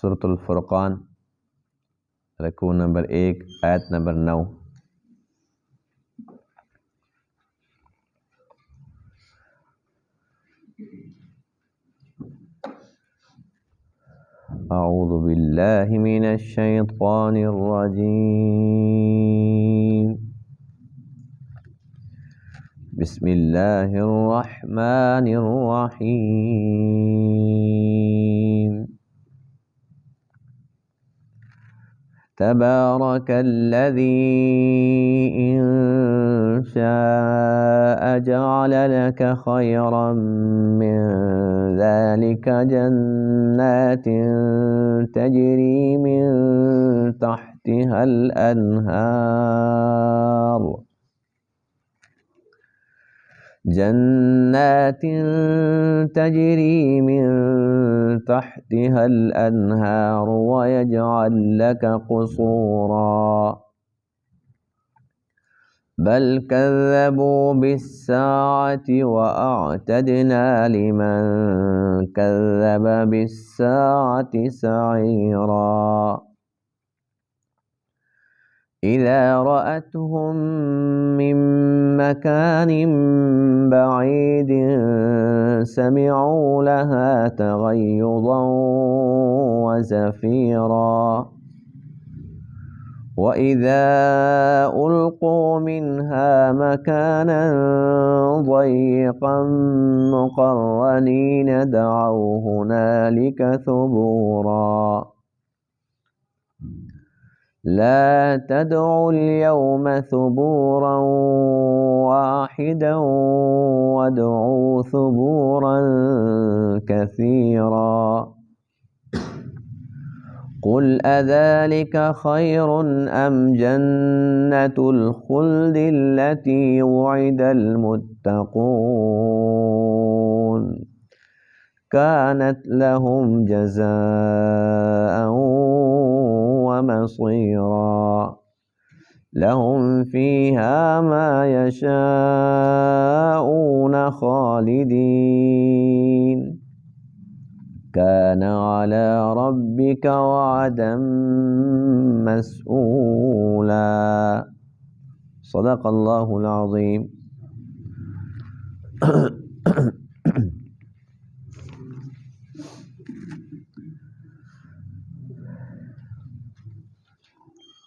سورۃ الفرقان رکوع نمبر 1 آیت نمبر 9۔ اعوذ باللہ من الشیطان الرجیم، بسم اللہ الرحمن الرحیم، تبارک الذی ان شاء جعل لك خیرا من ذلك جنات تجری من تحتها الانہار جنات تجری من تحتها الانہار ويجعل لك قصورا بل كذبوا بالساعة وأعتدنا لمن كذب بالساعة سعيرا إذا رأتهم من مكان بعيد سمعوا لها تغيظا وزفيرا وإذا ألقوا منها مكانا ضيقا مقرنين دعوا هنالك ثبورا لا تدعوا اليوم ثبورا واحدا وادعوا ثبورا كثيرا قل أذلك خير أم جنة الخلد التي وعد المتقون كانت لهم جزاء ومصيرا لهم فيها ما يشاءون خالدين كان على ربك وعدا مسئولا۔ صدق اللہ العظیم۔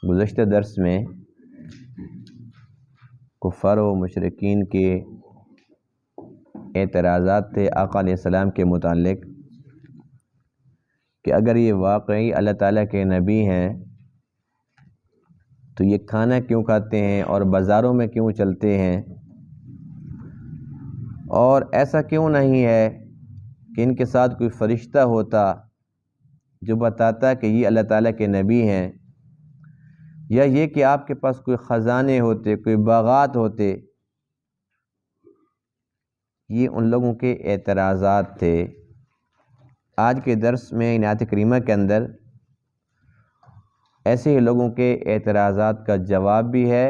گزشتہ درس میں کفار و مشرکین کے اعتراضات تھے آقا علیہ السلام کے متعلق کہ اگر یہ واقعی اللہ تعالیٰ کے نبی ہیں تو یہ کھانا کیوں کھاتے ہیں اور بازاروں میں کیوں چلتے ہیں، اور ایسا کیوں نہیں ہے کہ ان کے ساتھ کوئی فرشتہ ہوتا جو بتاتا کہ یہ اللہ تعالیٰ کے نبی ہیں، یا یہ کہ آپ کے پاس کوئی خزانے ہوتے، کوئی باغات ہوتے۔ یہ ان لوگوں کے اعتراضات تھے۔ آج کے درس میں ان آیت کریمہ کے اندر ایسے ہی لوگوں کے اعتراضات کا جواب بھی ہے،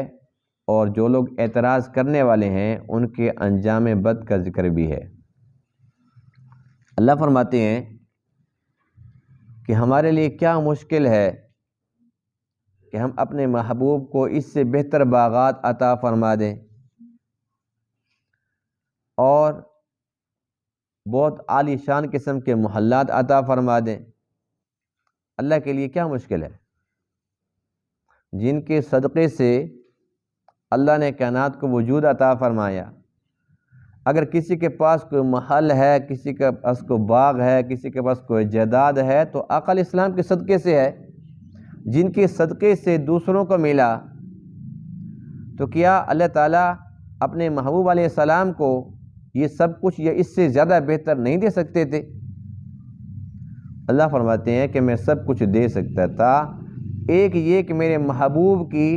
اور جو لوگ اعتراض کرنے والے ہیں ان کے انجام بد کا ذکر بھی ہے۔ اللہ فرماتے ہیں کہ ہمارے لیے کیا مشکل ہے کہ ہم اپنے محبوب کو اس سے بہتر باغات عطا فرما دیں اور بہت عالی شان قسم کے محلات عطا فرما دیں۔ اللہ کے لیے کیا مشکل ہے؟ جن کے صدقے سے اللہ نے کائنات کو وجود عطا فرمایا۔ اگر کسی کے پاس کوئی محل ہے، کسی کے پاس کوئی باغ ہے، کسی کے پاس کوئی جائیداد ہے، تو آقا علیہ السلام کے صدقے سے ہے۔ جن کے صدقے سے دوسروں کو ملا، تو کیا اللہ تعالیٰ اپنے محبوب علیہ السلام کو یہ سب کچھ یا اس سے زیادہ بہتر نہیں دے سکتے تھے؟ اللہ فرماتے ہیں کہ میں سب کچھ دے سکتا تھا، ایک یہ کہ میرے محبوب کی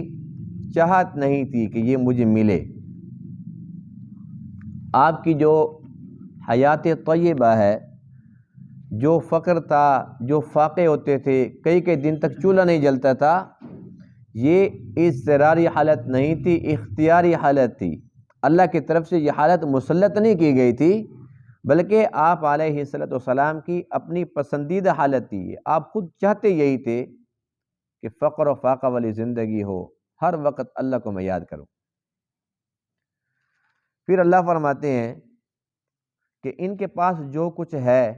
چاہت نہیں تھی کہ یہ مجھے ملے۔ آپ کی جو حیات طیبہ ہے، جو فقر تھا، جو فاقے ہوتے تھے، کئی کئی دن تک چولہا نہیں جلتا تھا، یہ اضطراری حالت نہیں تھی، اختیاری حالت تھی۔ اللہ کی طرف سے یہ حالت مسلط نہیں کی گئی تھی، بلکہ آپ علیہ الصلوۃ والسلام کی اپنی پسندیدہ حالت تھی یہ، آپ خود چاہتے یہی تھے کہ فقر و فاقہ والی زندگی ہو، ہر وقت اللہ کو میں یاد کروں۔ پھر اللہ فرماتے ہیں کہ ان کے پاس جو کچھ ہے،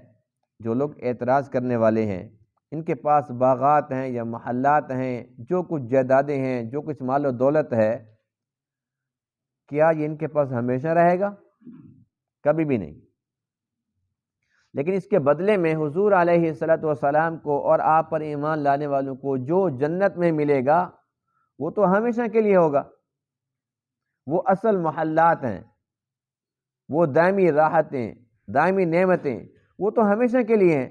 جو لوگ اعتراض کرنے والے ہیں، ان کے پاس باغات ہیں یا محلات ہیں، جو کچھ جائیدادیں ہیں، جو کچھ مال و دولت ہے، کیا یہ ان کے پاس ہمیشہ رہے گا؟ کبھی بھی نہیں۔ لیکن اس کے بدلے میں حضور علیہ الصلوۃ والسلام کو اور آپ پر ایمان لانے والوں کو جو جنت میں ملے گا وہ تو ہمیشہ کے لیے ہوگا، وہ اصل محلات ہیں، وہ دائمی راحتیں، دائمی نعمتیں، وہ تو ہمیشہ کے لیے ہیں۔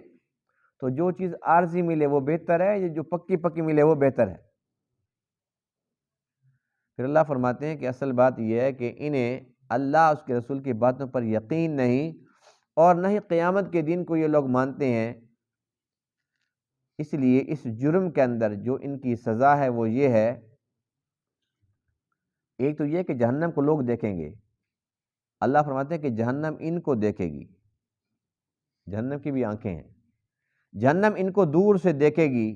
تو جو چیز عارضی ملے وہ بہتر ہے، یا جو پکی پکی ملے وہ بہتر ہے؟ پھر اللہ فرماتے ہیں کہ اصل بات یہ ہے کہ انہیں اللہ اس کے رسول کی باتوں پر یقین نہیں، اور نہ ہی قیامت کے دن کو یہ لوگ مانتے ہیں۔ اس لیے اس جرم کے اندر جو ان کی سزا ہے وہ یہ ہے، ایک تو یہ کہ جہنم کو لوگ دیکھیں گے، اللہ فرماتے ہیں کہ جہنم ان کو دیکھے گی، جہنم کی بھی آنکھیں ہیں، جہنم ان کو دور سے دیکھے گی،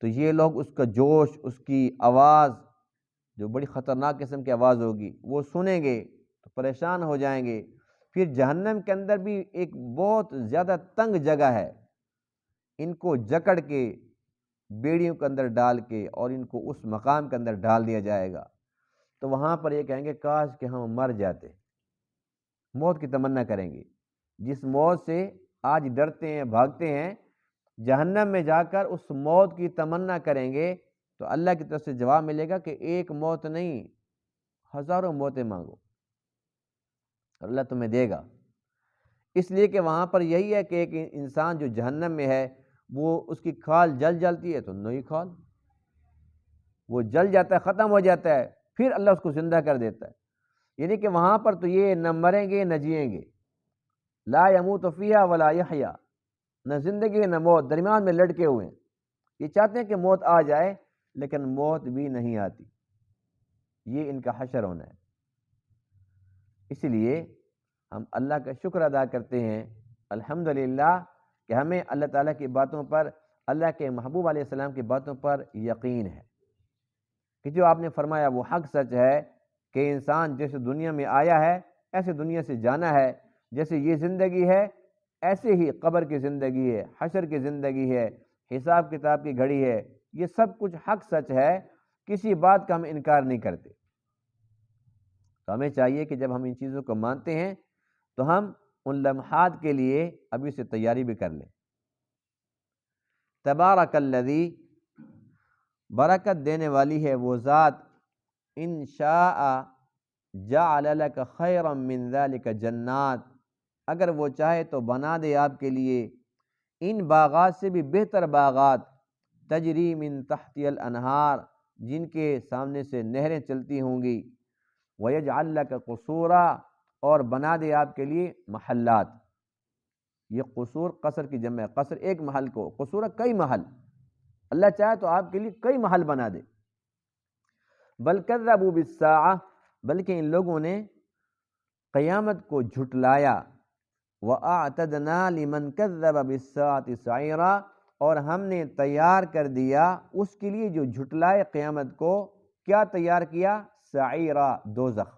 تو یہ لوگ اس کا جوش، اس کی آواز جو بڑی خطرناک قسم کی آواز ہوگی وہ سنیں گے تو پریشان ہو جائیں گے۔ پھر جہنم کے اندر بھی ایک بہت زیادہ تنگ جگہ ہے، ان کو جکڑ کے بیڑیوں کے اندر ڈال کے اور ان کو اس مقام کے اندر ڈال دیا جائے گا، تو وہاں پر یہ کہیں گے کاش کہ ہم مر جاتے، موت کی تمنا کریں گے۔ جس موت سے آج ڈرتے ہیں، بھاگتے ہیں، جہنم میں جا کر اس موت کی تمنا کریں گے تو اللہ کی طرف سے جواب ملے گا کہ ایک موت نہیں، ہزاروں موتیں مانگو، اللہ تمہیں دے گا۔ اس لیے کہ وہاں پر یہی ہے کہ ایک انسان جو جہنم میں ہے وہ اس کی کھال جل جاتی ہے تو نئی کھال، وہ جل جاتا ہے، ختم ہو جاتا ہے، پھر اللہ اس کو زندہ کر دیتا ہے۔ یعنی کہ وہاں پر تو یہ نہ مریں گے نہ جئیں گے، لا یموت فیہا ولا یحیا، نہ زندگی نہ موت، درمیان میں لٹکے ہوئے ہیں۔ یہ چاہتے ہیں کہ موت آ جائے لیکن موت بھی نہیں آتی، یہ ان کا حشر ہونا ہے۔ اس لیے ہم اللہ کا شکر ادا کرتے ہیں الحمدللہ کہ ہمیں اللہ تعالیٰ کی باتوں پر، اللہ کے محبوب علیہ السلام کی باتوں پر یقین ہے کہ جو آپ نے فرمایا وہ حق سچ ہے، کہ انسان جیسے دنیا میں آیا ہے ایسے دنیا سے جانا ہے، جیسے یہ زندگی ہے ایسے ہی قبر کی زندگی ہے، حشر کی زندگی ہے، حساب کتاب کی گھڑی ہے، یہ سب کچھ حق سچ ہے، کسی بات کا ہم انکار نہیں کرتے۔ تو ہمیں چاہیے کہ جب ہم ان چیزوں کو مانتے ہیں تو ہم ان لمحات کے لیے ابھی سے تیاری بھی کر لیں۔ تبارک الذی، برکت دینے والی ہے وہ ذات، ان شاء جعل لک خیرا من ذلک جنات، اگر وہ چاہے تو بنا دے آپ کے لیے ان باغات سے بھی بہتر باغات، تجری من تحتی الانہار، جن کے سامنے سے نہریں چلتی ہوں گی، ویجعل لک قصورا، اور بنا دے آپ کے لیے محلات۔ یہ قصور قصر کی جمع ہے، قصر ایک محل کو، قصور کئی محل، اللہ چاہے تو آپ کے لیے کئی محل بنا دے۔ بل کذبوا بالساعہ، بلکہ ان لوگوں نے قیامت کو جھٹلایا، وَأَعْتَدْنَا لِمَنْ كَذَّبَ بِالسَّاعَةِ سَعِيرًا، اور ہم نے تیار کر دیا اس کے لیے جو جھٹلائے قیامت کو، کیا تیار کیا؟ سعیرا، دوزخ۔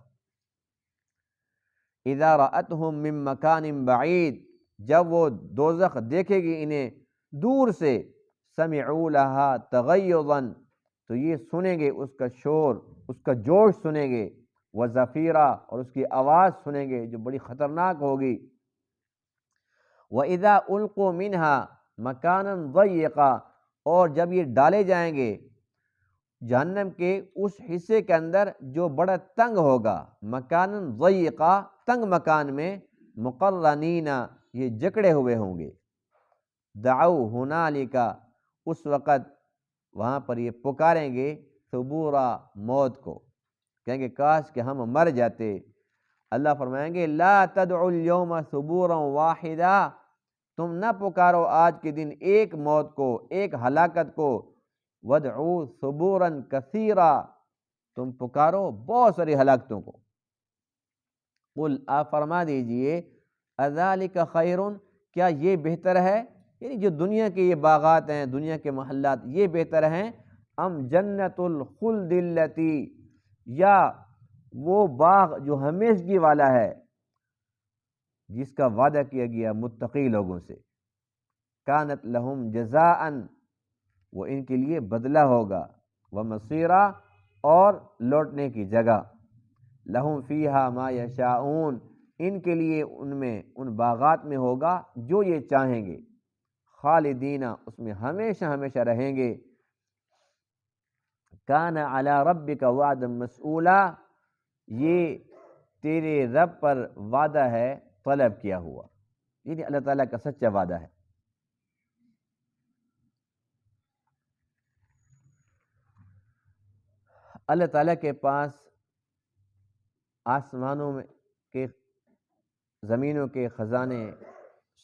اذا رأتهم من مکان بعید، جب وہ دوزخ دیکھے گی انہیں دور سے، سمعوا لها تغیظا، تو یہ سنیں گے اس کا شور، اس کا جوش سنیں گے، وزفیرا، اور اس کی آواز سنیں گے جو بڑی خطرناک ہوگی، وَإِذَا أُلْقُوا مِنْهَا مَكَانًا ضَيِّقًا، اور جب یہ ڈالے جائیں گے جہنم کے اس حصے کے اندر جو بڑا تنگ ہوگا، مکانً ضیقا، تنگ مکان میں، مقرنین، یہ جکڑے ہوئے ہوں گے، دعوا ہنالک، اس وقت وہاں پر یہ پکاریں گے ثبورا، موت کو، کہیں گے کاش کہ ہم مر جاتے۔ اللہ فرمائیں گے لا تدعوا اليوم ثبورا واحدا، تم نہ پکارو آج کے دن ایک موت کو، ایک ہلاکت کو، وَادْعُوا ثُبُورًا كَثِيرًا، تم پکارو بہت ساری ہلاکتوں کو۔ قل، آپ فرما دیجئے، اذالک خیر، کیا یہ بہتر ہے، یعنی جو دنیا کے یہ باغات ہیں، دنیا کے محلات، یہ بہتر ہیں، ام جنت الخلد التی، یا وہ باغ جو ہمیشگی والا ہے جس کا وعدہ کیا گیا متقی لوگوں سے، کانت لہم جزاء، وہ ان کے لیے بدلہ ہوگا، ومصیرا، اور لوٹنے کی جگہ، لہم فیہا ما یشاءون، ان کے لیے ان میں، ان باغات میں ہوگا جو یہ چاہیں گے، خالدین، اس میں ہمیشہ ہمیشہ رہیں گے، کان علی ربک وعدا مسئولا، یہ تیرے رب پر وعدہ ہے طلب کیا ہوا، یعنی اللہ تعالیٰ کا سچا وعدہ ہے۔ اللہ تعالیٰ کے پاس آسمانوں میں کے، زمینوں کے خزانے،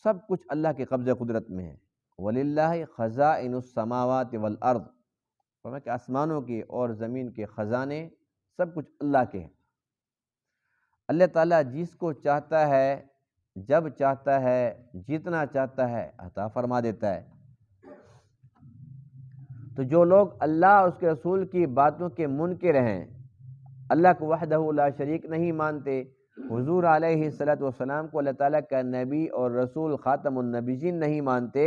سب کچھ اللہ کے قبضہ قدرت میں ہے، وَلِلَّهِ خَزَائِنُ السَّمَاوَاتِ وَالْأَرْضِ، فرمایا کہ آسمانوں کے اور زمین کے خزانے سب کچھ اللہ کے ہیں۔ اللہ تعالیٰ جس کو چاہتا ہے، جب چاہتا ہے، جتنا چاہتا ہے عطا فرما دیتا ہے۔ تو جو لوگ اللہ اور اس کے رسول کی باتوں کے منکر ہیں، اللہ کو وحدہ لا شریک نہیں مانتے، حضور علیہ الصلوۃ والسلام کو اللہ تعالیٰ کا نبی اور رسول خاتم النبیین نہیں مانتے،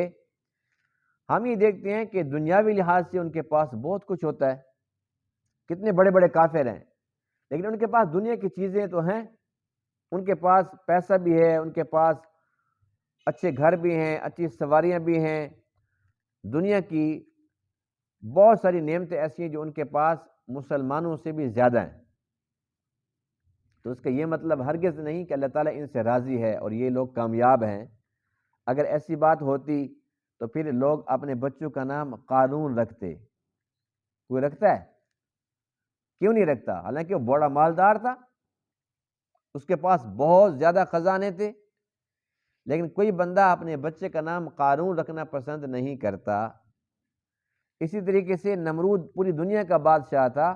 ہم یہ دیکھتے ہیں کہ دنیاوی لحاظ سے ان کے پاس بہت کچھ ہوتا ہے، کتنے بڑے بڑے کافر ہیں، لیکن ان کے پاس دنیا کی چیزیں تو ہیں، ان کے پاس پیسہ بھی ہے، ان کے پاس اچھے گھر بھی ہیں، اچھی سواریاں بھی ہیں، دنیا کی بہت ساری نعمتیں ایسی ہیں جو ان کے پاس مسلمانوں سے بھی زیادہ ہیں۔ تو اس کا یہ مطلب ہرگز نہیں کہ اللہ تعالیٰ ان سے راضی ہے اور یہ لوگ کامیاب ہیں۔ اگر ایسی بات ہوتی تو پھر لوگ اپنے بچوں کا نام قارون رکھتے، کوئی رکھتا ہے؟ کیوں نہیں رکھتا؟ حالانکہ وہ بڑا مالدار تھا، اس کے پاس بہت زیادہ خزانے تھے، لیکن کوئی بندہ اپنے بچے کا نام قارون رکھنا پسند نہیں کرتا۔ اسی طریقے سے نمرود پوری دنیا کا بادشاہ تھا،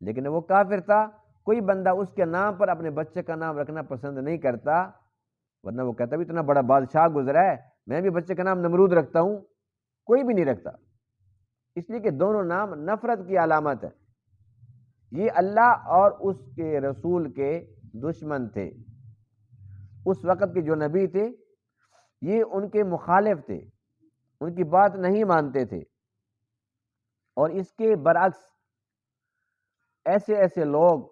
لیکن وہ کافر تھا، کوئی بندہ اس کے نام پر اپنے بچے کا نام رکھنا پسند نہیں کرتا، ورنہ وہ کہتا بھی اتنا بڑا بادشاہ گزرا ہے، میں بھی بچے کا نام نمرود رکھتا ہوں، کوئی بھی نہیں رکھتا، اس لیے کہ دونوں نام نفرت کی علامت ہے۔ یہ اللہ اور اس کے رسول کے دشمن تھے، اس وقت کے جو نبی تھے یہ ان کے مخالف تھے، ان کی بات نہیں مانتے تھے، اور اس کے برعکس ایسے ایسے لوگ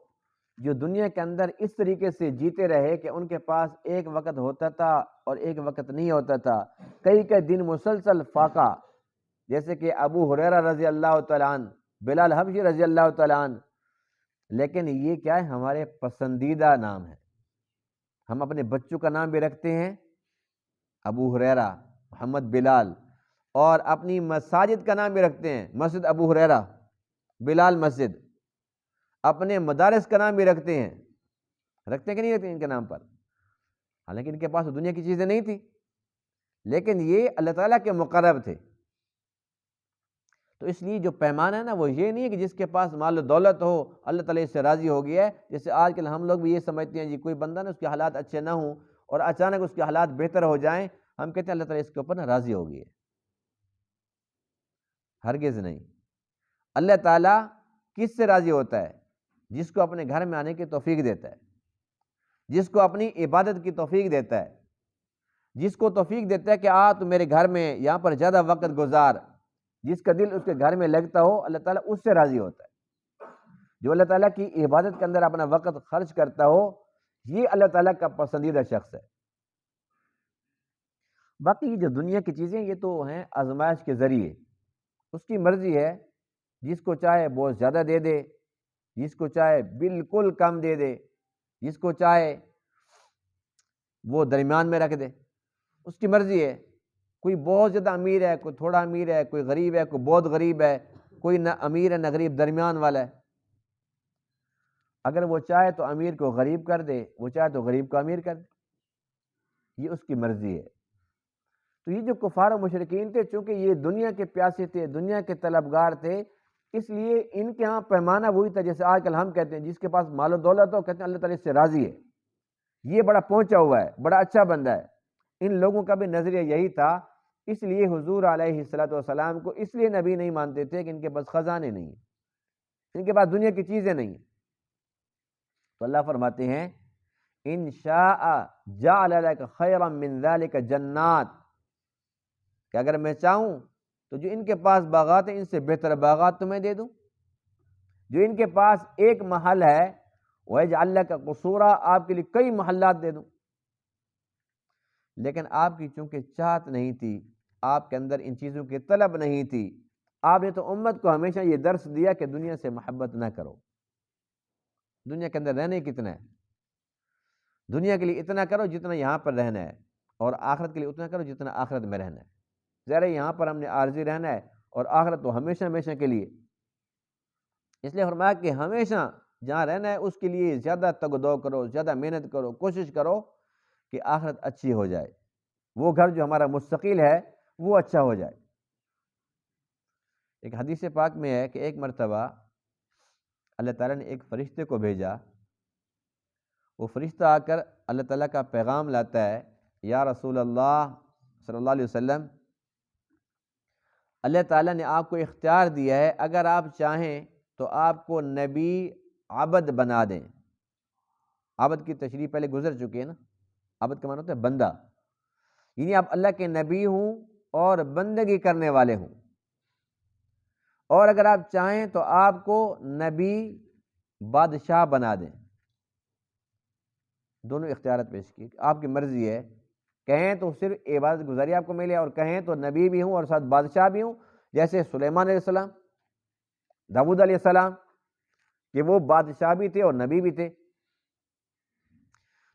جو دنیا کے اندر اس طریقے سے جیتے رہے کہ ان کے پاس ایک وقت ہوتا تھا اور ایک وقت نہیں ہوتا تھا، کئی کئی دن مسلسل فاقہ، جیسے کہ ابو ہریرہ رضی اللہ تعالیٰ عنہ، بلال حبشی رضی اللہ تعالیٰ عنہ، لیکن یہ کیا ہے؟ ہمارے پسندیدہ نام ہے، ہم اپنے بچوں کا نام بھی رکھتے ہیں ابو ہریرہ، محمد بلال، اور اپنی مساجد کا نام بھی رکھتے ہیں، مسجد ابو ہریرہ، بلال مسجد، اپنے مدارس کا نام بھی رکھتے ہیں کہ نہیں رکھتے ان کے نام پر؟ حالانکہ ان کے پاس دنیا کی چیزیں نہیں تھی، لیکن یہ اللہ تعالیٰ کے مقرب تھے۔ تو اس لیے جو پیمانہ ہے نا، وہ یہ نہیں ہے کہ جس کے پاس مال و دولت ہو اللہ تعالیٰ اس سے راضی ہو گیا ہے، جیسے آج کل ہم لوگ بھی یہ سمجھتے ہیں جی کوئی بندہ نا اس کے حالات اچھے نہ ہوں اور اچانک اس کے حالات بہتر ہو جائیں، ہم کہتے ہیں اللہ تعالیٰ اس کے اوپر نا راضی ہو گئی ہے۔ ہرگز نہیں۔ اللہ تعالیٰ کس سے راضی ہوتا ہے؟ جس کو اپنے گھر میں آنے کی توفیق دیتا ہے، جس کو اپنی عبادت کی توفیق دیتا ہے، جس کو توفیق دیتا ہے کہ تو میرے گھر میں یہاں پر زیادہ وقت گزار، جس کا دل اس کے گھر میں لگتا ہو، اللہ تعالیٰ اس سے راضی ہوتا ہے۔ جو اللہ تعالیٰ کی عبادت کے اندر اپنا وقت خرچ کرتا ہو، یہ اللہ تعالیٰ کا پسندیدہ شخص ہے۔ باقی جو دنیا کی چیزیں یہ تو ہیں آزمائش کے ذریعے، اس کی مرضی ہے، جس کو چاہے بہت زیادہ دے دے، جس کو چاہے بالکل کم دے دے، جس کو چاہے وہ درمیان میں رکھ دے، اس کی مرضی ہے۔ کوئی بہت زیادہ امیر ہے، کوئی تھوڑا امیر ہے، کوئی غریب ہے، کوئی بہت غریب ہے، کوئی نہ امیر ہے نہ غریب، درمیان والا ہے۔ اگر وہ چاہے تو امیر کو غریب کر دے، وہ چاہے تو غریب کو امیر کر دے، یہ اس کی مرضی ہے۔ تو یہ جو کفار و مشرکین تھے، چونکہ یہ دنیا کے پیاسے تھے، دنیا کے طلبگار تھے، اس لیے ان کے ہاں پیمانہ وہی تھا جیسے آج کل ہم کہتے ہیں جس کے پاس مال و دولت ہو، کہتے ہیں اللہ تعالیٰ اس سے راضی ہے، یہ بڑا پہنچا ہوا ہے، بڑا اچھا بندہ ہے۔ ان لوگوں کا بھی نظریہ یہی تھا، اس لیے حضور علیہ الصلوۃ والسلام کو اس لیے نبی نہیں مانتے تھے کہ ان کے پاس خزانے نہیں ہیں، ان کے پاس دنیا کی چیزیں نہیں ہیں۔ تو اللہ فرماتے ہیں ان شاء جعل لک خیرا من ذلک جنات، کہ اگر میں چاہوں تو جو ان کے پاس باغات ہیں ان سے بہتر باغات تمہیں دے دوں، جو ان کے پاس ایک محل ہے وَيَجْعَلْ لَكَ قُصُورًا، آپ کے لیے کئی محلات دے دوں۔ لیکن آپ کی چونکہ چاہت نہیں تھی، آپ کے اندر ان چیزوں کی طلب نہیں تھی، آپ نے تو امت کو ہمیشہ یہ درس دیا کہ دنیا سے محبت نہ کرو، دنیا کے اندر رہنے کتنا ہے، دنیا کے لیے اتنا کرو جتنا یہاں پر رہنا ہے، اور آخرت کے لیے اتنا کرو جتنا آخرت میں رہنا ہے۔ ظاہر ہے یہاں پر ہم نے عارضی رہنا ہے، اور آخرت تو ہمیشہ ہمیشہ کے لیے، اس لیے فرمایا کہ ہمیشہ جہاں رہنا ہے اس کے لیے زیادہ تگ و دو کرو، زیادہ محنت کرو، کوشش کرو کہ آخرت اچھی ہو جائے، وہ گھر جو ہمارا مستقل ہے وہ اچھا ہو جائے۔ ایک حدیث پاک میں ہے کہ ایک مرتبہ اللہ تعالیٰ نے ایک فرشتے کو بھیجا، وہ فرشتہ آ کر اللہ تعالیٰ کا پیغام لاتا ہے، یا رسول اللہ صلی اللہ علیہ وسلم، اللہ تعالیٰ نے آپ کو اختیار دیا ہے، اگر آپ چاہیں تو آپ کو نبی عبد بنا دیں۔ عبد کی تشریح پہلے گزر چکی ہے نا، عبد کا معنی ہوتا ہے بندہ، یعنی آپ اللہ کے نبی ہوں اور بندگی کرنے والے ہوں، اور اگر آپ چاہیں تو آپ کو نبی بادشاہ بنا دیں۔ دونوں اختیارات پیش کی، آپ کی مرضی ہے، کہیں تو صرف عبادت گزاری آپ کو ملے، اور کہیں تو نبی بھی ہوں اور ساتھ بادشاہ بھی ہوں، جیسے سلیمان علیہ السلام، داؤد علیہ السلام، کہ وہ بادشاہ بھی تھے اور نبی بھی تھے۔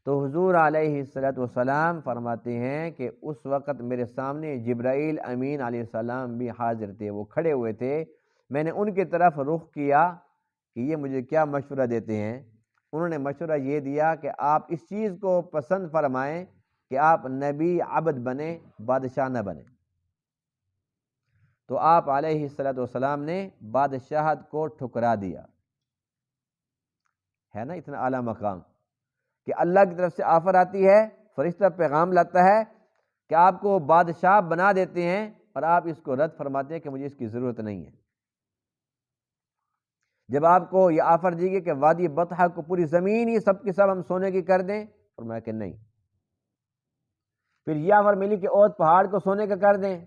تو حضور علیہ الصلوۃ والسلام فرماتے ہیں کہ اس وقت میرے سامنے جبرائیل امین علیہ السلام بھی حاضر تھے، وہ کھڑے ہوئے تھے، میں نے ان کی طرف رخ کیا کہ یہ مجھے کیا مشورہ دیتے ہیں۔ انہوں نے مشورہ یہ دیا کہ آپ اس چیز کو پسند فرمائیں کہ آپ نبی عبد بنیں، بادشاہ نہ بنیں۔ تو آپ علیہ الصلوۃ والسلام نے بادشاہت کو ٹھکرا دیا، ہے نا اتنا اعلیٰ مقام کہ اللہ کی طرف سے آفر آتی ہے، فرشتہ پیغام لاتا ہے کہ آپ کو بادشاہ بنا دیتے ہیں، اور آپ اس کو رد فرماتے ہیں کہ مجھے اس کی ضرورت نہیں ہے۔ جب آپ کو یہ آفر دی گئی کہ وادی بطحہ کو پوری زمین ہی سب کے سب ہم سونے کی کر دیں، فرمایا کہ نہیں۔ پھر یہ آفر ملی کہ اوت پہاڑ کو سونے کا کر دیں،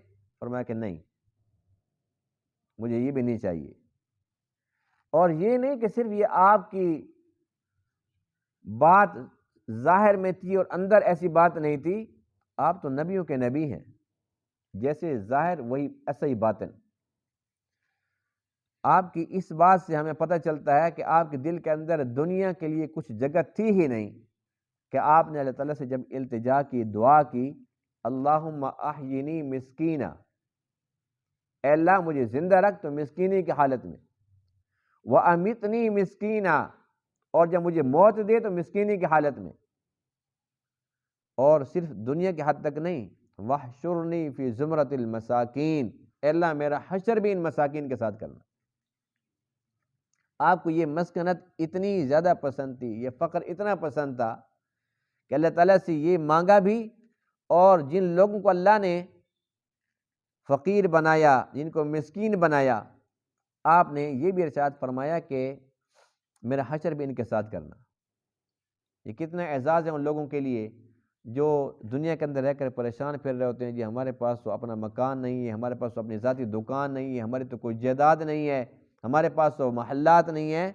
فرمایا کہ نہیں، مجھے یہ بھی نہیں چاہیے۔ اور یہ نہیں کہ صرف یہ آپ کی بات ظاہر میں تھی اور اندر ایسی بات نہیں تھی، آپ تو نبیوں کے نبی ہیں، جیسے ظاہر وہی ایسا ہی باطن۔ آپ کی اس بات سے ہمیں پتہ چلتا ہے کہ آپ کے دل کے اندر دنیا کے لیے کچھ جگہ تھی ہی نہیں، کہ آپ نے اللہ تعالیٰ سے جب التجا کی، دعا کی، اللہم احیینی مسکینہ، اے اللہ مجھے زندہ رکھ تو مسکینی کی حالت میں، وَأَمِتْنِی مسکینہ، اور جب مجھے موت دے تو مسکینی کی حالت میں، اور صرف دنیا کی حد تک نہیں، وَاحْشُرْنِی فِی زُمْرَةِ الْمَسَاکِین، اے اللہ میرا حشر بھی ان مساکین کے ساتھ کرنا۔ آپ کو یہ مسکنت اتنی زیادہ پسند تھی، یہ فقر اتنا پسند تھا کہ اللہ تعالیٰ سے یہ مانگا بھی، اور جن لوگوں کو اللہ نے فقیر بنایا، جن کو مسکین بنایا، آپ نے یہ بھی ارشاد فرمایا کہ میرا حشر بھی ان کے ساتھ کرنا۔ یہ کتنا اعزاز ہے ان لوگوں کے لیے جو دنیا کے اندر رہ کر پریشان پھر رہے ہوتے ہیں، جی ہمارے پاس تو اپنا مکان نہیں ہے، ہمارے پاس تو اپنی ذاتی دکان نہیں ہے، ہمارے تو کوئی جائیداد نہیں ہے، ہمارے پاس تو محلات نہیں ہیں۔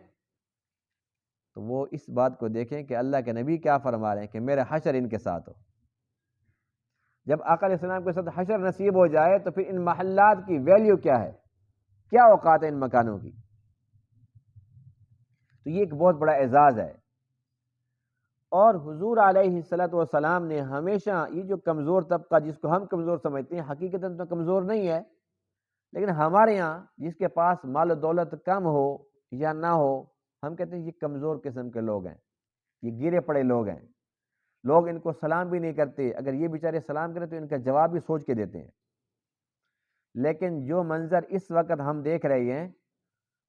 تو وہ اس بات کو دیکھیں کہ اللہ کے نبی کیا فرما رہے ہیں کہ میرا حشر ان کے ساتھ ہو۔ جب آقا علیہ السلام کے ساتھ حشر نصیب ہو جائے تو پھر ان محلات کی ویلیو کیا ہے، کیا اوقات ہے ان مکانوں کی۔ تو یہ ایک بہت بڑا اعزاز ہے۔ اور حضور علیہ الصلوۃ والسلام نے ہمیشہ یہ جو کمزور طبقہ جس کو ہم کمزور سمجھتے ہیں، حقیقتاً تو کمزور نہیں ہے، لیکن ہمارے یہاں جس کے پاس مال و دولت کم ہو یا نہ ہو، ہم کہتے ہیں یہ کمزور قسم کے لوگ ہیں، یہ گرے پڑے لوگ ہیں، لوگ ان کو سلام بھی نہیں کرتے، اگر یہ بیچارے سلام کریں تو ان کا جواب بھی سوچ کے دیتے ہیں۔ لیکن جو منظر اس وقت ہم دیکھ رہے ہیں،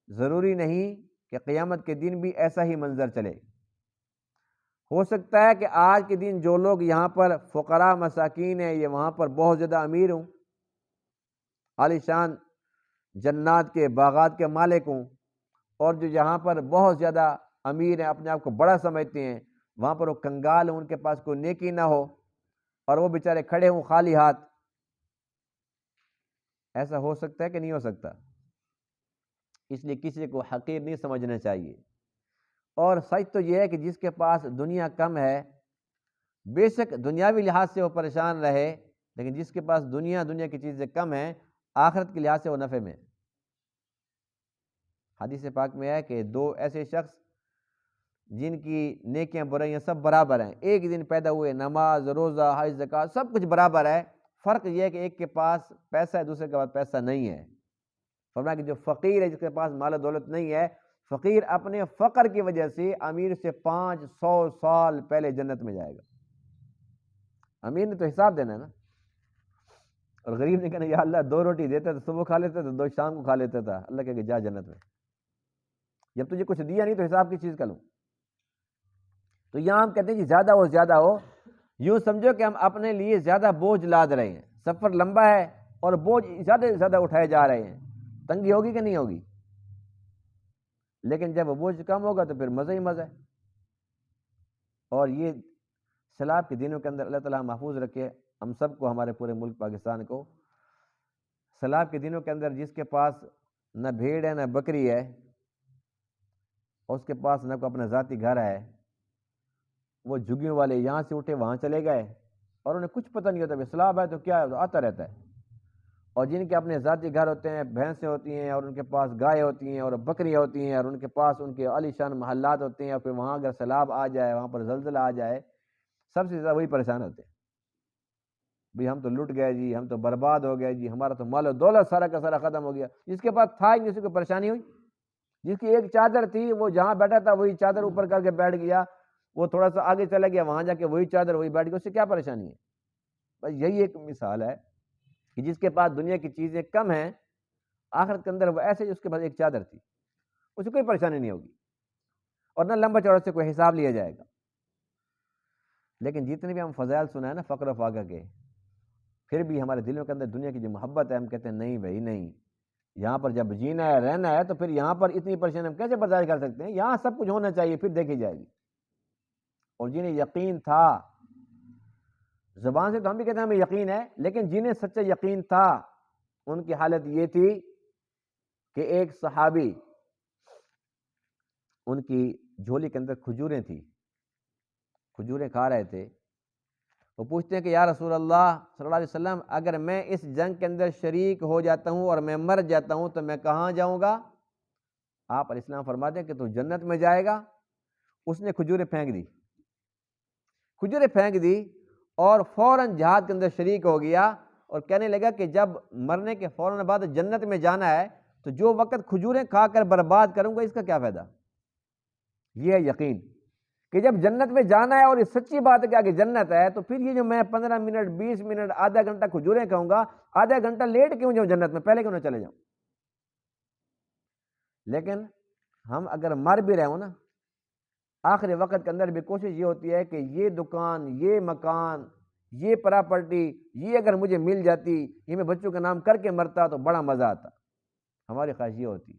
ضروری نہیں کہ قیامت کے دن بھی ایسا ہی منظر چلے۔ ہو سکتا ہے کہ آج کے دن جو لوگ یہاں پر فقراء مساکین ہیں یہ وہاں پر بہت زیادہ امیر ہوں، عالی شان جنات کے باغات کے مالک ہوں، اور جو یہاں پر بہت زیادہ امیر ہیں، اپنے آپ کو بڑا سمجھتے ہیں، وہاں پر وہ کنگال ہوں، ان کے پاس کوئی نیکی نہ ہو اور وہ بیچارے کھڑے ہوں خالی ہاتھ۔ ایسا ہو سکتا ہے کہ نہیں ہو سکتا؟ اس لیے کسی کو حقیر نہیں سمجھنا چاہیے۔ اور سچ تو یہ ہے کہ جس کے پاس دنیا کم ہے، بے شک دنیاوی لحاظ سے وہ پریشان رہے، لیکن جس کے پاس دنیا کی چیزیں کم ہیں، آخرت کے لحاظ سے وہ نفع میں۔ حدیث پاک میں ہے کہ دو ایسے شخص جن کی نیکیاں برائیاں سب برابر ہیں، ایک دن پیدا ہوئے، نماز روزہ حج زکوٰۃ سب کچھ برابر ہے، فرق یہ ہے کہ ایک کے پاس پیسہ ہے، دوسرے کے پاس پیسہ نہیں ہے۔ فرمایا کہ جو فقیر ہے، جس کے پاس مال و دولت نہیں ہے، فقیر اپنے فقر کی وجہ سے امیر سے 500 سال پہلے جنت میں جائے گا۔ امیر نے تو حساب دینا ہے نا، اور غریب نے کہنا یا اللہ 2 روٹی دیتا تو صبح کھا لیتا تھا، 2 شام کو کھا لیتا تھا، اللہ کہے کہ جا جنت میں، جب تجھے کچھ دیا نہیں تو حساب کی چیز کا لوں۔ تو یہاں ہم کہتے ہیں کہ زیادہ ہو زیادہ ہو، یوں سمجھو کہ ہم اپنے لیے زیادہ بوجھ لاد رہے ہیں، سفر لمبا ہے اور بوجھ زیادہ سے زیادہ اٹھائے جا رہے ہیں، تنگی ہوگی کہ نہیں ہوگی؟ لیکن جب بوجھ کم ہوگا تو پھر مزہ ہی مزہ ہے۔ اور یہ سیلاب کے دنوں کے اندر اللہ تعالیٰ محفوظ رکھے ہم سب کو، ہمارے پورے ملک پاکستان کو۔ سیلاب کے دنوں کے اندر جس کے پاس نہ بھیڑ ہے نہ بکری ہے، اور اس کے پاس نہ کوئی اپنا ذاتی گھر ہے، وہ جھگیوں والے یہاں سے اٹھے وہاں چلے گئے، اور انہیں کچھ پتہ نہیں ہوتا کہ سیلاب ہے تو کیا ہے، آتا رہتا ہے۔ اور جن کے اپنے ذاتی گھر ہوتے ہیں، بھینسیں ہوتی ہیں، اور ان کے پاس گائے ہوتی ہیں اور بکریاں ہوتی ہیں، اور ان کے پاس ان کے عالی شان محلات ہوتے ہیں، اور پھر وہاں اگر سیلاب آ جائے، وہاں پر زلزلہ آ جائے، سب سے زیادہ وہی پریشان ہوتے ہیں۔ بھئی ہم تو لٹ گئے جی، ہم تو برباد ہو گئے جی، ہمارا تو مال و دولت سارا کا سارا ختم ہو گیا۔ جس کے پاس تھا ہی نہیں، اسی کو پریشانی ہوئی۔ جس کی ایک چادر تھی، وہ جہاں بیٹھا تھا وہی چادر اوپر کر کے بیٹھ گیا، وہ تھوڑا سا آگے چلا گیا، وہاں جا کے وہی چادر وہی بیٹھ گیا، اس سے کیا پریشانی ہے؟ بس یہی ایک مثال ہے کہ جس کے پاس دنیا کی چیزیں کم ہیں، آخرت کے اندر وہ ایسے جس کے پاس ایک چادر تھی، اسے کوئی پریشانی نہیں ہوگی، اور نہ لمبا چوڑا سے کوئی حساب لیا جائے گا۔ لیکن جتنے بھی ہم فضائل سنا ہے نا فقر و فاقہ کے، پھر بھی ہمارے دلوں کے اندر دنیا کی جو محبت ہے، ہم کہتے ہیں نہیں بھائی نہیں، یہاں پر جب جینا ہے رہنا ہے تو پھر یہاں پر اتنی پریشانی ہم کیسے برداشت کر سکتے ہیں؟ یہاں سب کچھ ہونا چاہیے، پھر دیکھی جائے گی۔ اور جنہیں یقین تھا، زبان سے تو ہم بھی کہتے ہیں ہمیں یقین ہے، لیکن جنہیں سچا یقین تھا ان کی حالت یہ تھی کہ ایک صحابی، ان کی جھولی کے اندر کھجوریں تھیں، کھجوریں کھا رہے تھے، وہ پوچھتے ہیں کہ یا رسول اللہ صلی اللہ علیہ وسلم، اگر میں اس جنگ کے اندر شریک ہو جاتا ہوں اور میں مر جاتا ہوں تو میں کہاں جاؤں گا؟ آپ علیہ السلام فرماتے ہیں کہ تو جنت میں جائے گا۔ اس نے کھجوریں پھینک دی، کھجوریں پھینک دی، اور فوراً جہاد کے اندر شریک ہو گیا، اور کہنے لگا کہ جب مرنے کے فوراً بعد جنت میں جانا ہے تو جو وقت کھجوریں کھا کر برباد کروں گا اس کا کیا فائدہ؟ یہ ہے یقین کہ جب جنت میں جانا ہے، اور یہ سچی بات ہے کہ آگے جنت ہے، تو پھر یہ جو میں 15 منٹ 20 منٹ آدھا گھنٹہ کھجوریں کھاؤں گا، آدھا گھنٹہ لیٹ کیوں جاؤں جنت میں، پہلے کیوں نہ چلے جاؤں؟ لیکن ہم اگر مر بھی رہے ہوں نا، آخری وقت کے اندر بھی کوشش یہ ہوتی ہے کہ یہ دکان، یہ مکان، یہ پراپرٹی، یہ اگر مجھے مل جاتی، یہ میں بچوں کا نام کر کے مرتا تو بڑا مزہ آتا، ہماری خواہش یہ ہوتی۔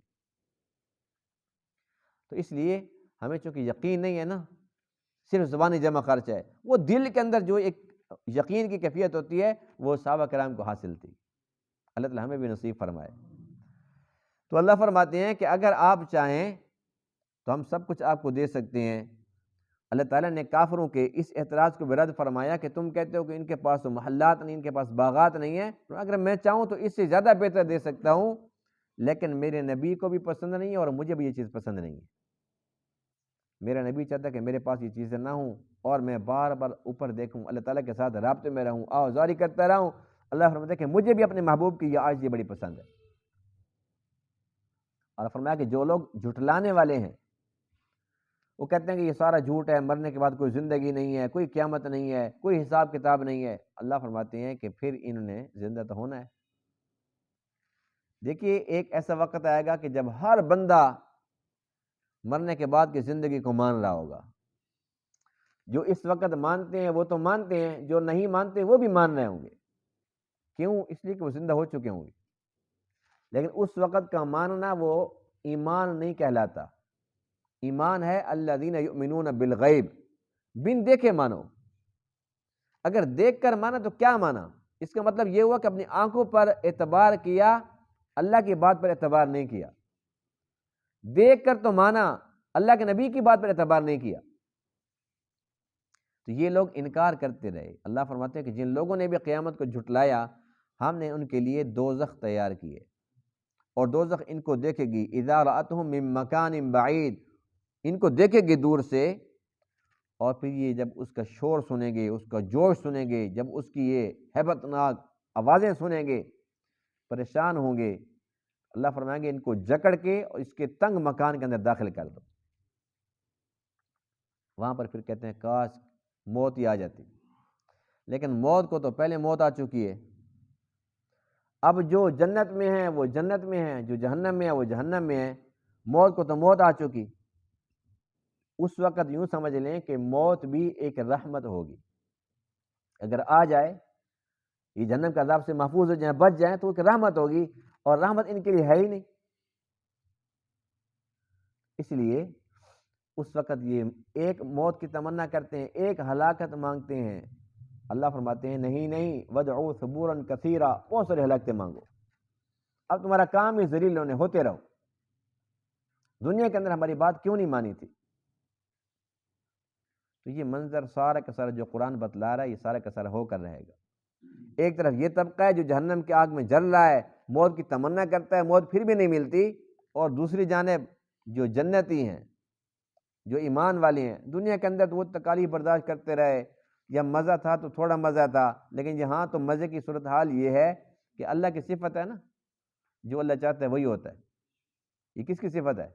تو اس لیے ہمیں چونکہ یقین نہیں ہے نا، صرف زبانی جمع خرچ ہے، وہ دل کے اندر جو ایک یقین کی کیفیت ہوتی ہے وہ صحابہ کرام کو حاصل تھی۔ اللہ تعالیٰ ہمیں بھی نصیب فرمائے۔ تو اللہ فرماتے ہیں کہ اگر آپ چاہیں تو ہم سب کچھ آپ کو دے سکتے ہیں۔ اللہ تعالیٰ نے کافروں کے اس اعتراض کو بھی رد فرمایا کہ تم کہتے ہو کہ ان کے پاس تو محلات نہیں، ان کے پاس باغات نہیں ہیں، اگر میں چاہوں تو اس سے زیادہ بہتر دے سکتا ہوں، لیکن میرے نبی کو بھی پسند نہیں ہے اور مجھے بھی یہ چیز پسند نہیں ہے۔ میرا نبی چاہتا ہے کہ میرے پاس یہ چیزیں نہ ہوں اور میں بار بار اوپر دیکھوں، اللہ تعالیٰ کے ساتھ رابطے میں رہوں، آوازاری کرتا رہوں۔ اللہ فرماتا ہے کہ مجھے بھی اپنے محبوب کی یہ عاجزی بڑی پسند ہے۔ اور فرمایا کہ جو لوگ جھٹلانے والے ہیں، وہ کہتے ہیں کہ یہ سارا جھوٹ ہے، مرنے کے بعد کوئی زندگی نہیں ہے، کوئی قیامت نہیں ہے، کوئی حساب کتاب نہیں ہے، اللہ فرماتے ہیں کہ پھر انہوں نے زندہ تو ہونا ہے۔ دیکھیے ایک ایسا وقت آئے گا کہ جب ہر بندہ مرنے کے بعد کی زندگی کو مان رہا ہوگا، جو اس وقت مانتے ہیں وہ تو مانتے ہیں، جو نہیں مانتے وہ بھی مان رہے ہوں گے. کیوں؟ اس لیے کہ وہ زندہ ہو چکے ہوں گے. لیکن اس وقت کا ماننا وہ ایمان نہیں کہلاتا. ایمان ہے الذین یؤمنون بالغیب، بن دیکھے مانو. اگر دیکھ کر مانا تو کیا مانا؟ اس کا مطلب یہ ہوا کہ اپنی آنکھوں پر اعتبار کیا، اللہ کی بات پر اعتبار نہیں کیا. دیکھ کر تو مانا، اللہ کے نبی کی بات پر اعتبار نہیں کیا. تو یہ لوگ انکار کرتے رہے. اللہ فرماتے ہیں کہ جن لوگوں نے بھی قیامت کو جھٹلایا، ہم نے ان کے لیے دوزخ تیار کیے، اور دوزخ ان کو دیکھے گی. اذا رأتهم من مکان بعید، ان کو دیکھے گی دور سے، اور پھر یہ جب اس کا شور سنیں گے، اس کا جوش سنیں گے، جب اس کی یہ ہیبت ناک آوازیں سنیں گے، پریشان ہوں گے. اللہ فرمائیں گے ان کو جکڑ کے اور اس کے تنگ مکان کے اندر داخل کر دو. وہاں پر پھر کہتے ہیں کاش موت ہی آ جاتی. لیکن موت کو تو پہلے موت آ چکی ہے. اب جو جنت میں ہیں وہ جنت میں ہیں، جو جہنم میں ہیں وہ جہنم میں ہیں. موت کو تو موت آ چکی. اس وقت یوں سمجھ لیں کہ موت بھی ایک رحمت ہوگی. اگر آ جائے، یہ جہنم کے عذاب سے محفوظ ہو جائیں، بچ جائیں، تو ایک رحمت ہوگی، اور رحمت ان کے لیے ہے ہی نہیں. اس لیے اس وقت یہ ایک موت کی تمنا کرتے ہیں، ایک ہلاکت مانگتے ہیں. اللہ فرماتے ہیں نہیں نہیں، وَادْعُوا ثُبُورًا كَثِيرًا، بہت سارے ہلاکتیں مانگو. اب تمہارا کام ہی ذلیل ہونے، ہوتے رہو. دنیا کے اندر ہماری بات کیوں نہیں مانی تھی؟ تو یہ منظر سارا کا سارا جو قرآن بتلا رہا ہے، یہ سارا کا سارا ہو کر رہے گا. ایک طرف یہ طبقہ ہے جو جہنم کی آگ میں جل رہا ہے، موت کی تمنا کرتا ہے، موت پھر بھی نہیں ملتی. اور دوسری جانب جو جنتی ہیں، جو ایمان والے ہیں، دنیا کے اندر تو وہ تکالیف برداشت کرتے رہے، یا مزہ تھا تو تھوڑا مزہ تھا، لیکن یہاں تو مزے کی صورتحال یہ ہے کہ اللہ کی صفت ہے نا، جو اللہ چاہتا ہے وہی ہوتا ہے. یہ کس کی صفت ہے؟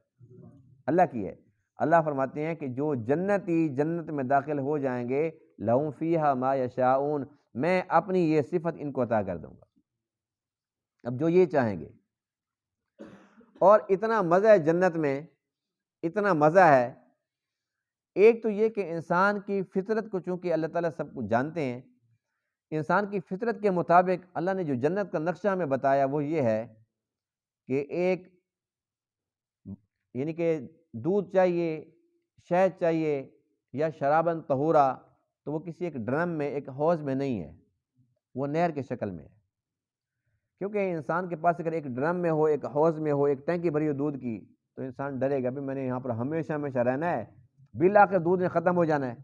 اللہ کی ہے. اللہ فرماتے ہیں کہ جو جنتی جنت میں داخل ہو جائیں گے، لَهُمْ فِيهَا مَا يَشَاءُونَ، میں اپنی یہ صفت ان کو عطا کر دوں گا. اب جو یہ چاہیں گے. اور اتنا مزہ ہے جنت میں، اتنا مزہ ہے. ایک تو یہ کہ انسان کی فطرت کو چونکہ اللہ تعالیٰ سب کچھ جانتے ہیں، انسان کی فطرت کے مطابق اللہ نے جو جنت کا نقشہ ہمیں بتایا وہ یہ ہے کہ ایک یعنی کہ دودھ چاہیے، شہد چاہیے، یا شرابن طہورا، تو وہ کسی ایک ڈرم میں، ایک حوض میں نہیں ہے، وہ نہر کی شکل میں ہے. کیونکہ انسان کے پاس اگر ایک ڈرم میں ہو، ایک حوض میں ہو، ایک ٹینکی بھری ہو دودھ کی، تو انسان ڈرے گا بھی میں نے یہاں پر ہمیشہ ہمیشہ رہنا ہے، بالآخر دودھ نے ختم ہو جانا ہے،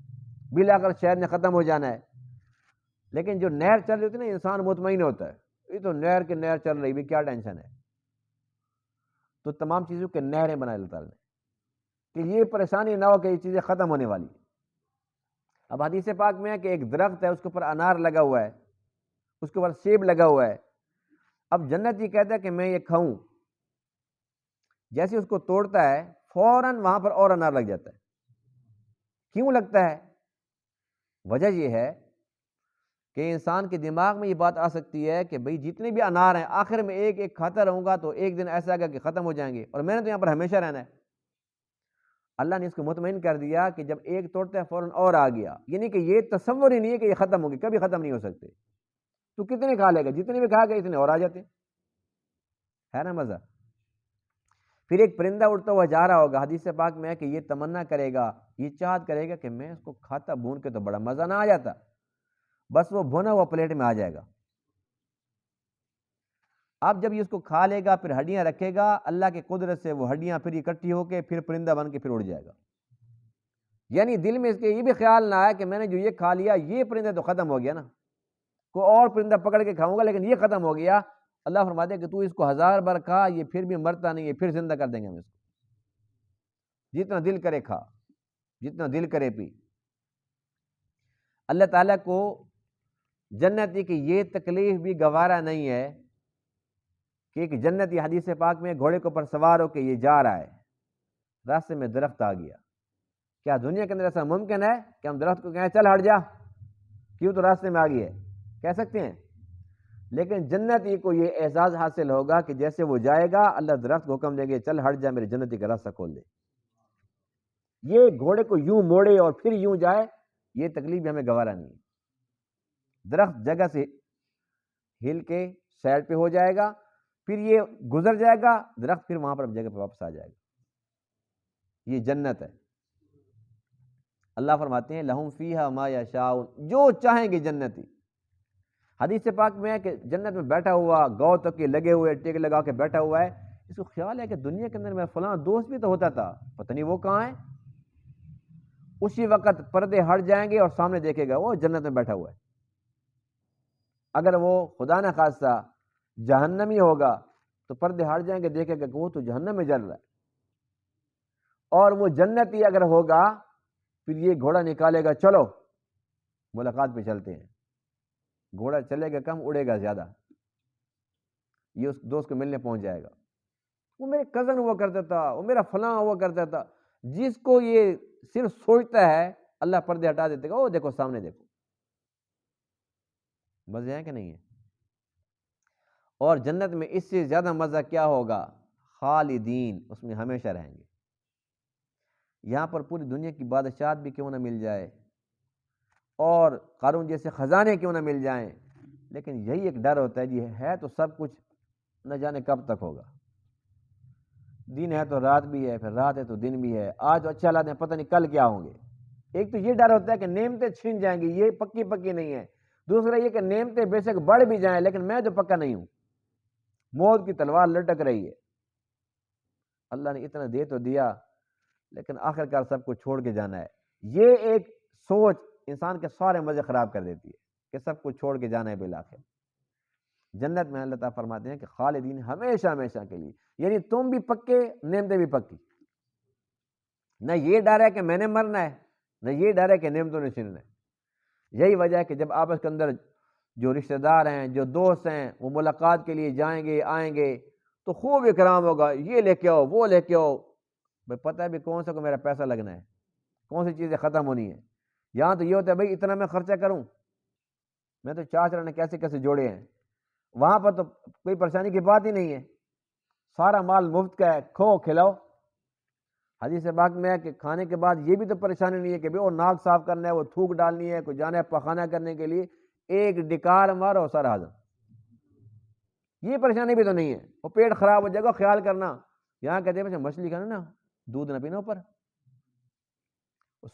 بالآخر شہد نے ختم ہو جانا ہے. لیکن جو نہر چل رہی ہوتی ہے نا، انسان مطمئن ہوتا ہے، یہ تو نہر کے نہر چل رہی بھی، کیا ٹینشن ہے. تو تمام چیزوں کے نہریں بنائے اللہ تعالیٰ نے کہ یہ پریشانی نہ ہو کہ یہ چیزیں ختم ہونے والی. اب حدیث پاک میں ہے کہ ایک درخت ہے، اس کے اوپر انار لگا ہوا ہے، اس کے اوپر سیب لگا ہوا ہے. اب جنت یہ کہتا ہے کہ میں یہ کھاؤں، جیسے اس کو توڑتا ہے فوراً وہاں پر اور انار لگ جاتا ہے. کیوں لگتا ہے؟ وجہ یہ ہے کہ انسان کے دماغ میں یہ بات آ سکتی ہے کہ بھئی جتنے بھی انار ہیں، آخر میں ایک ایک کھاتا رہوں گا تو ایک دن ایسا آگا کہ ختم ہو جائیں گے، اور میں نے تو یہاں پر ہمیشہ رہنا ہے. اللہ نے اس کو مطمئن کر دیا کہ جب ایک توڑتا ہے فوراً اور آ گیا. یعنی کہ یہ تصور ہی نہیں ہے کہ یہ ختم ہوگی، کبھی ختم نہیں ہو سکتے. تو کتنے کھا لے گا؟ جتنے بھی کھا گئے اتنے اور آ جاتے. ہے نا مزہ. پھر ایک پرندہ اڑتا ہوا جا رہا ہوگا، حدیث پاک میں ہے کہ یہ تمنا کرے گا، یہ چاہت کرے گا کہ میں اس کو کھاتا بھون کے تو بڑا مزہ نہ آ جاتا، بس وہ بھونا ہوا پلیٹ میں آ جائے گا. اب جب یہ اس کو کھا لے گا، پھر ہڈیاں رکھے گا، اللہ کی قدرت سے وہ ہڈیاں پھر اکٹھی ہو کے پھر پرندہ بن کے پھر اڑ جائے گا. یعنی دل میں اس کے یہ بھی خیال نہ آیا کہ میں نے جو یہ کھا لیا، یہ پرندہ تو ختم ہو گیا نا، کوئی اور پرندہ پکڑ کے کھاؤں گا لیکن یہ ختم ہو گیا. اللہ فرماتے ہیں کہ تو اس کو 1000 بار کھا، یہ پھر بھی مرتا نہیں ہے، پھر زندہ کر دیں گے ہم اس کو. جتنا دل کرے کھا، جتنا دل کرے پی. اللہ تعالیٰ کو جنتی کی یہ تکلیف بھی گوارا نہیں ہے کہ ایک جنتی حدیث پاک میں گھوڑے کے اوپر سوار ہو کے یہ جا رہا ہے، راستے میں درخت آ گیا. کیا دنیا کے اندر ایسا ممکن ہے کہ ہم درخت کو کہیں چل ہٹ جا، کیوں تو راستے میں آ گئی ہے؟ کہہ سکتے ہیں. لیکن جنتی کو یہ اعزاز حاصل ہوگا کہ جیسے وہ جائے گا، اللہ درخت کو حکم دیں گے چل ہٹ جا، میرے جنتی کا راستہ کھول دے. یہ گھوڑے کو یوں موڑے اور پھر یوں جائے، یہ تکلیف بھی ہمیں گوارا نہیں ہے۔ درخت جگہ سے ہل کے سائڈ پہ ہو جائے گا، پھر یہ گزر جائے گا درخت، پھر وہاں پر جگہ پہ واپس آ جائے گا۔ یہ جنت ہے۔ اللہ فرماتے ہیں لہم فیہا ما یشاؤون، جو چاہیں گے جنتی۔ حدیث پاک میں ہے کہ جنت میں بیٹھا ہوا گو تک کے لگے ہوئے ٹیک لگا کے بیٹھا ہوا ہے، اس کو خیال ہے کہ دنیا کے اندر میرا فلاں دوست بھی تو ہوتا تھا، پتہ نہیں وہ کہاں ہے۔ اسی وقت پردے ہٹ جائیں گے اور سامنے دیکھے گا وہ جنت میں بیٹھا ہوا ہے۔ اگر وہ خدا نہ خواستہ جہنمی ہوگا تو پردے ہٹ جائیں گے، دیکھے گا کہ وہ تو جہنم میں جل رہا ہے۔ اور وہ جنتی اگر ہوگا پھر یہ گھوڑا نکالے گا، چلو ملاقات پہ چلتے ہیں۔ گھوڑا چلے گا کم، اڑے گا زیادہ، یہ اس دوست کو ملنے پہنچ جائے گا، وہ میرے کزن ہوا کرتا تھا، وہ میرا فلاں ہوا کرتا تھا۔ جس کو یہ صرف سوچتا ہے اللہ پردے ہٹا دیتے گا، وہ دیکھو سامنے دیکھو۔ مزے ہیں کہ نہیں ہے؟ اور جنت میں اس سے زیادہ مزہ کیا ہوگا؟ خالدین، اس میں ہمیشہ رہیں گے۔ یہاں پر پوری دنیا کی بادشاہت بھی کیوں نہ مل جائے اور قارون جیسے خزانے کیوں نہ مل جائیں، لیکن یہی ایک ڈر ہوتا ہے جی، ہے تو سب کچھ، نہ جانے کب تک ہوگا۔ دن ہے تو رات بھی ہے، پھر رات ہے تو دن بھی ہے، آج تو اچھے حالات ہیں، پتہ نہیں کل کیا ہوں گے۔ ایک تو یہ ڈر ہوتا ہے کہ نعمتیں چھین جائیں گی، یہ پکی پکی نہیں ہے۔ دوسرا یہ کہ نعمتیں بے شک بڑھ بھی جائیں لیکن میں تو پکا نہیں ہوں، موت کی تلوار لٹک رہی ہے۔ اللہ نے اتنا دے تو دیا لیکن آخر کار سب کو چھوڑ کے جانا ہے۔ یہ ایک سوچ انسان کے سارے مزے خراب کر دیتی ہے کہ سب کو چھوڑ کے جانا ہے بالآخر۔ جنت میں اللہ تعالیٰ فرماتے ہیں کہ خالدین، ہمیشہ ہمیشہ کے لیے، یعنی تم بھی پکے، نعمتیں بھی پکی۔ نہ یہ ڈر ہے کہ میں نے مرنا ہے، نہ یہ ڈر ہے کہ نعمتوں نے چھیننا ہے۔ یہی وجہ ہے کہ جب آپس کے اندر جو رشتہ دار ہیں، جو دوست ہیں، وہ ملاقات کے لیے جائیں گے، آئیں گے تو خوب اکرام ہوگا، یہ لے کے آؤ، وہ لے کے آؤ۔ بھائی پتہ ہے بھی کون سا کو میرا پیسہ لگنا ہے، کون سی چیزیں ختم ہونی ہے۔ یہاں تو یہ ہوتا ہے بھائی اتنا میں خرچہ کروں، میں تو چاچا نے کیسے کیسے جوڑے ہیں۔ وہاں پر تو کوئی پریشانی کی بات ہی نہیں ہے، سارا مال مفت کا ہے، کھو کھلاؤ۔ حدیث پاک میں ہے کہ کھانے کے بعد یہ بھی تو پریشانی نہیں ہے کہ وہ ناک صاف کرنا ہے، وہ تھوک ڈالنی ہے، کوئی جانا ہے پخانہ کرنے کے لیے، ایک ڈکار مارو سر ہضم۔ یہ پریشانی بھی تو نہیں ہے، وہ پیٹ خراب ہو جائے گا، خیال کرنا۔ یہاں کہتے ہیں مچھلی کھانا نا، دودھ نہ پینا، اوپر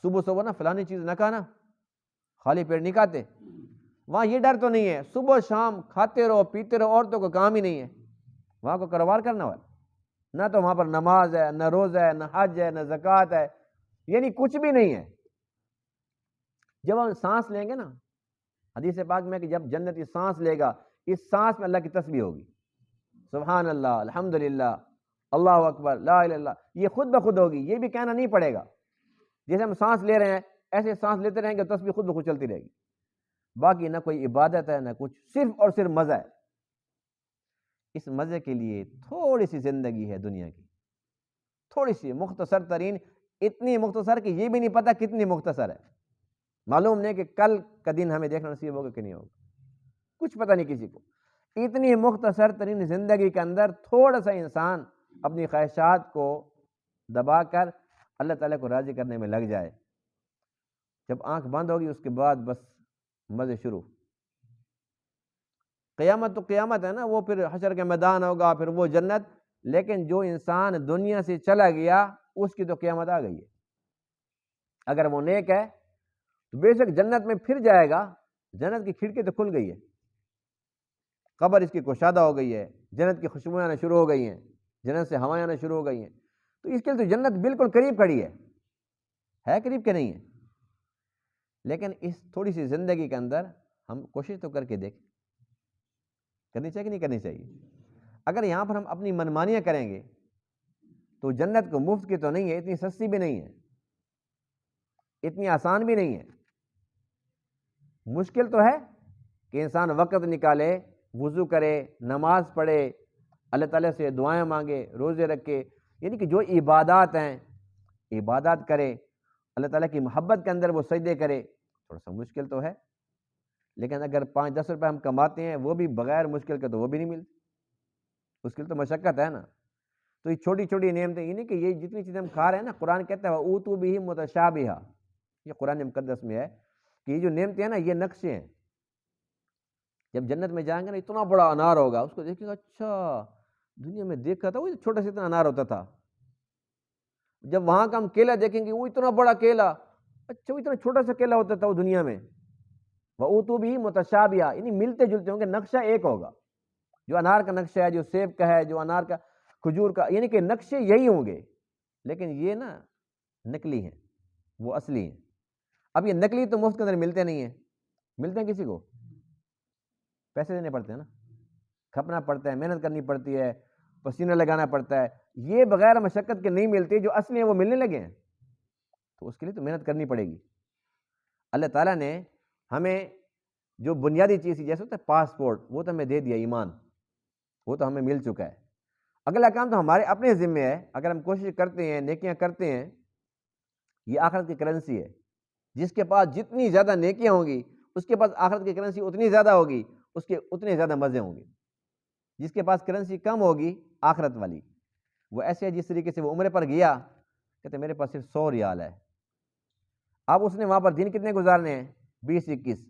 صبح صبح نا فلانی چیز نہ کھانا، خالی پیٹ نہیں کھاتے۔ وہاں یہ ڈر تو نہیں ہے، صبح شام کھاتے رہو پیتے رہو، عورتوں کو کام ہی نہیں ہے وہاں کو کاروبار کرنا والا۔ نہ تو وہاں پر نماز ہے، نہ روزہ ہے، نہ حج ہے، نہ زکوٰۃ ہے، یعنی کچھ بھی نہیں ہے۔ جب ہم سانس لیں گے نا، حدیث پاک میں کہ جب جنتی سانس لے گا، اس سانس میں اللہ کی تسبیح ہوگی، سبحان اللہ، الحمدللہ، اللہ اکبر، لا الہ الا اللہ، یہ خود بخود ہوگی، یہ بھی کہنا نہیں پڑے گا۔ جیسے ہم سانس لے رہے ہیں ایسے سانس لیتے رہیں گے، تسبیح خود بخود چلتی رہے گی۔ باقی نہ کوئی عبادت ہے، نہ کچھ، صرف اور صرف مزہ ہے۔ اس مزے کے لیے تھوڑی سی زندگی ہے دنیا کی، تھوڑی سی مختصر ترین، اتنی مختصر کہ یہ بھی نہیں پتہ کتنی مختصر ہے۔ معلوم نہیں کہ کل کا دن ہمیں دیکھنا نصیب ہوگا کہ نہیں ہوگا، کچھ پتہ نہیں کسی کو۔ اتنی مختصر ترین زندگی کے اندر تھوڑا سا انسان اپنی خواہشات کو دبا کر اللہ تعالیٰ کو راضی کرنے میں لگ جائے، جب آنکھ بند ہوگی اس کے بعد بس مزے شروع۔ قیامت تو قیامت ہے نا، وہ پھر حشر کے میدان ہوگا، پھر وہ جنت۔ لیکن جو انسان دنیا سے چلا گیا اس کی تو قیامت آ گئی ہے۔ اگر وہ نیک ہے تو بے شک جنت میں پھر جائے گا، جنت کی کھڑکی تو کھل گئی ہے، قبر اس کی کشادہ ہو گئی ہے، جنت کی خوشبوئیں آنا شروع ہو گئی ہیں، جنت سے ہوائیں آنا شروع ہو گئی ہیں، تو اس کے لیے تو جنت بالکل قریب کھڑی ہے قریب کہ نہیں ہے؟ لیکن اس تھوڑی سی زندگی کے اندر ہم کوشش تو کر کے دیکھیں، کرنی چاہیے کہ نہیں کرنی چاہیے؟ اگر یہاں پر ہم اپنی منمانیاں کریں گے تو جنت کو مفت کی تو نہیں ہے، اتنی سستی بھی نہیں ہے، اتنی آسان بھی نہیں ہے۔ مشکل تو ہے کہ انسان وقت نکالے، وضو کرے، نماز پڑھے، اللہ تعالیٰ سے دعائیں مانگے، روزے رکھے، یعنی کہ جو عبادات ہیں عبادات کرے، اللہ تعالیٰ کی محبت کے اندر وہ سجدے کرے، تھوڑا سا مشکل تو ہے۔ لیکن اگر 5-10 روپے ہم کماتے ہیں وہ بھی بغیر مشکل کے تو وہ بھی نہیں ملتی، اس کے لیے تو مشقت ہے نا۔ تو یہ چھوٹی چھوٹی نعمتیں، یہ نہیں کہ یہ جتنی چیزیں ہم کھا رہے ہیں نا، قرآن کہتا ہے اوتو بھی متشابہہ، یہ قرآن مقدس میں ہے کہ یہ جو نعمتیں ہیں نا یہ نقشے ہیں. جب جنت میں جائیں گے نا اتنا بڑا انار ہوگا, اس کو دیکھیں گا اچھا دنیا میں دیکھا تھا وہ چھوٹا سا اتنا انار ہوتا تھا. جب وہاں کا ہم کیلا دیکھیں گے وہ اتنا بڑا کیلا, اچھا وہ اتنا چھوٹا سا کیلا ہوتا تھا وہ دنیا میں. وَأُوتُوا بِهِ مُتَشَابِهًا, یعنی ملتے جلتے ہوں گے, نقشہ ایک ہوگا. جو انار کا نقشہ ہے, جو سیب کا ہے, جو انار کا, کھجور کا, یعنی کہ نقشے یہی ہوں گے. لیکن یہ نا نقلی ہیں, وہ اصلی ہیں. اب یہ نقلی تو مفت کے اندر ملتے نہیں ہیں, ملتے ہیں کسی کو پیسے دینے پڑتے ہیں نا, کھپنا پڑتا ہے, محنت کرنی پڑتی ہے, پسینہ لگانا پڑتا ہے. یہ بغیر مشقت کے نہیں ملتی, جو اصلی ہیں وہ ملنے لگے ہیں, تو اس کے لیے تو محنت کرنی پڑے گی. اللہ تعالیٰ نے ہمیں جو بنیادی چیز تھی, جیسے ہوتا ہے پاسپورٹ, وہ تو ہمیں دے دیا, ایمان وہ تو ہمیں مل چکا ہے. اگلا کام تو ہمارے اپنے ذمے ہے. اگر ہم کوشش کرتے ہیں, نیکیاں کرتے ہیں, یہ آخرت کی کرنسی ہے. جس کے پاس جتنی زیادہ نیکیاں ہوں گی اس کے پاس آخرت کی کرنسی اتنی زیادہ ہوگی, اس کے اتنے زیادہ مزے ہوں گے. جس کے پاس کرنسی کم ہوگی آخرت والی, وہ ایسے ہے جس طریقے سے وہ عمرے پر گیا, کہتے میرے پاس صرف 100 ریال ہے. اب اس نے وہاں پر دن کتنے گزارنے ہیں, 20-21.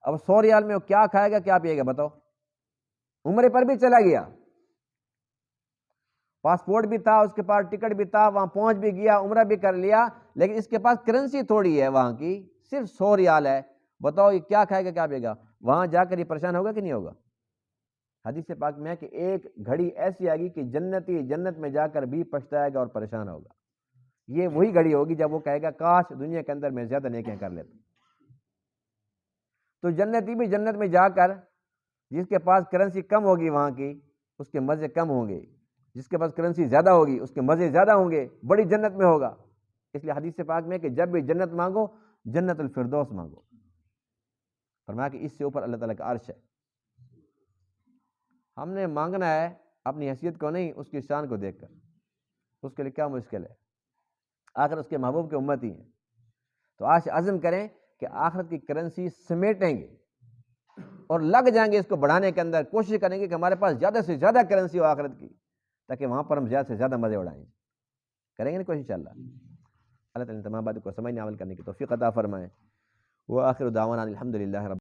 اب 100 ریال میں وہ کیا کھائے گا, کیا پیے گا, بتاؤ. عمرے پر بھی چلا گیا, پاسپورٹ بھی تھا اس کے پاس, ٹکٹ بھی تھا, وہاں پہنچ بھی گیا, عمرہ بھی کر لیا, لیکن اس کے پاس کرنسی تھوڑی ہے وہاں کی, صرف 100 ریال ہے. بتاؤ یہ کیا کھائے گا, کیا پیے گا. وہاں جا کر یہ پریشان ہوگا کہ نہیں ہوگا. حدیث پاک میں ہے کہ ایک گھڑی ایسی آئے گی کہ جنتی جنت میں جا کر بھی پچھتائے گا اور پریشان ہوگا. یہ وہی گھڑی ہوگی جب وہ کہے گا کاش دنیا کے اندر میں زیادہ نیکیاں کر لیتا. تو جنتی بھی جنت میں جا کر, جس کے پاس کرنسی کم ہوگی وہاں کی, اس کے مزے کم ہوں گے. جس کے پاس کرنسی زیادہ ہوگی اس کے مزے زیادہ ہوں گے, بڑی جنت میں ہوگا. اس لیے حدیث پاک میں کہ جب بھی جنت مانگو جنت الفردوس مانگو. فرمایا کہ اس سے اوپر اللہ تعالیٰ کا عرش ہے. ہم نے مانگنا ہے اپنی حیثیت کو نہیں, اس کی شان کو دیکھ کر. اس کے لیے کیا مشکل ہے, آخر اس کے محبوب کے امتی ہیں. تو آج سے عزم کریں کہ آخرت کی کرنسی سمیٹیں گے اور لگ جائیں گے اس کو بڑھانے کے اندر. کوشش کریں گے کہ ہمارے پاس زیادہ سے زیادہ کرنسی ہو آخرت کی, تاکہ وہاں پر ہم زیادہ سے زیادہ مزے اڑائیں. کریں گے نا کوشش انشاءاللہ. اللہ تعالیٰ تمام باتوں کو سمجھنے عمل کرنے کی توفیق عطا فرمائے. وآخر دعوانا الحمدللہ رب